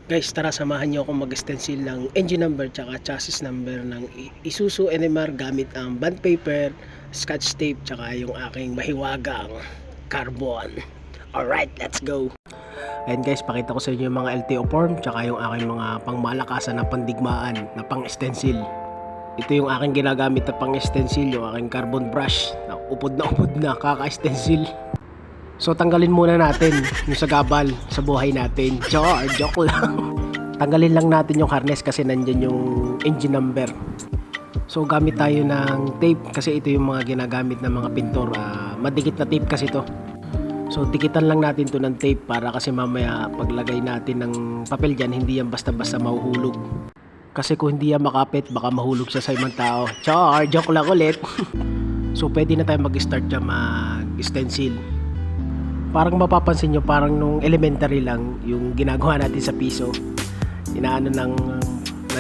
Guys, tara samahan niyo akong mag-stencil ng engine number tsaka chassis number ng Isuzu NMR gamit ang bond paper, scotch tape tsaka yung aking mahiwagang carbon. Alright, let's go! Ayan guys, pakita ko sa inyo yung mga LTO form tsaka yung aking mga pangmalakasan na pandigmaan na pang-stencil. Ito yung aking ginagamit na pang-stencil, yung aking carbon brush na upod na kaka-stencil. So tanggalin muna natin yung sagabal sa buhay natin. Joke lang. Tanggalin lang natin yung harness kasi nandyan yung engine number. So gamit tayo ng tape kasi ito yung mga ginagamit ng mga pintor. Madikit na tape kasi to. So dikitan lang natin to ng tape para kasi mamaya paglagay natin ng papel dyan, hindi yan basta-basta mahuhulog. Kasi kung hindi yan makapit, baka mahulog siya sa ibang tao. Joke lang ulit. So pwede na tayo mag-start dyan mag-stencil. Parang mapapansin nyo, parang nung elementary lang yung ginagawa natin sa piso, inaano ng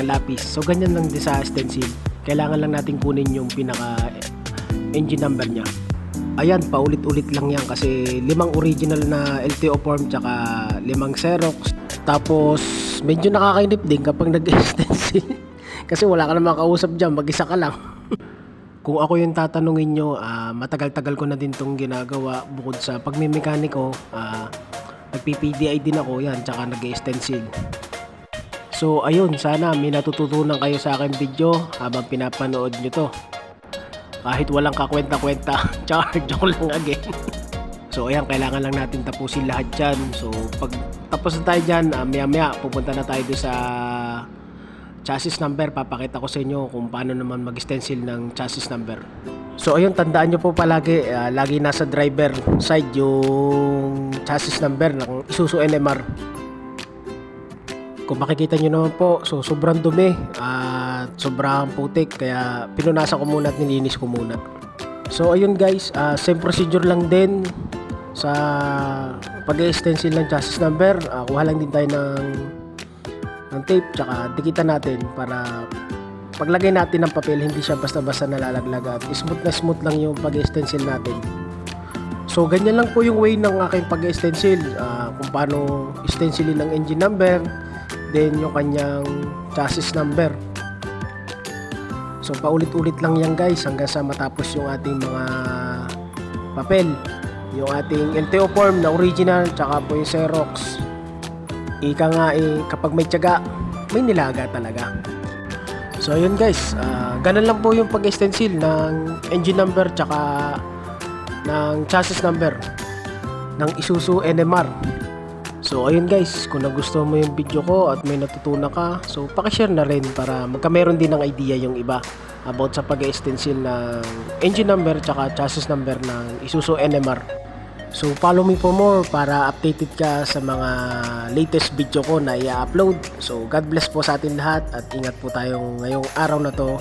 lapis. So ganyan lang din sa stencil. Kailangan lang natin kunin yung pinaka engine number nya. Ayan, paulit-ulit lang yan kasi 5 original na LTO form tsaka 5 Xerox. Tapos medyo nakakainip din kapag nag-stencil kasi wala ka na makausap dyan, mag-isa ka lang. Kung ako yung tatanungin nyo, matagal-tagal ko na din tong ginagawa. Bukod sa pagmimekaniko, nagpi-PDI din ako yan, tsaka nag-stencil. So ayun, sana may natututunan kayo sa aking video habang pinapanood nyo to. Kahit walang kakwenta-kwenta, joke lang again. So ayan, kailangan lang natin tapusin lahat dyan. So pag tapos na tayo dyan, maya-maya pupunta na tayo sa chassis number. Papakita ko sa inyo kung paano naman mag-stencil ng chassis number. So ayun, tandaan nyo po palagi, lagi nasa driver side yung chassis number ng Isuzu NMR. Kung makikita nyo naman po, so sobrang dumi at sobrang putik, kaya pinunasan ko muna at nilinis ko muna. So ayun guys, same procedure lang din sa pag-stencil ng chassis number. Kuha lang din tayo ng tape tsaka dikitan natin para paglagay natin ng papel hindi siya basta-basta nalalaglag at smooth lang yung pag-stencil natin. So ganyan lang po yung way ng aking pag-stencil, kung paano stencilin ng engine number, then yung kanyang chassis number. So paulit-ulit lang yan guys hanggang sa matapos yung ating mga papel, yung ating LTO form na original tsaka po yung Xerox. Ika nga kapag may tiyaga, may nilaga talaga. So ayun guys, ganun lang po yung pag-stencil ng engine number tsaka ng chassis number ng Isuzu NMR. So ayun guys, kung nagustuhan mo yung video ko at may natutunan ka, so pakishare na rin para magkameron din ng idea yung iba about sa pag-stencil ng engine number tsaka chassis number ng Isuzu NMR. So follow me for more para updated ka sa mga latest video ko na i-upload. So God bless po sa atin lahat at ingat po tayong ngayong araw na to.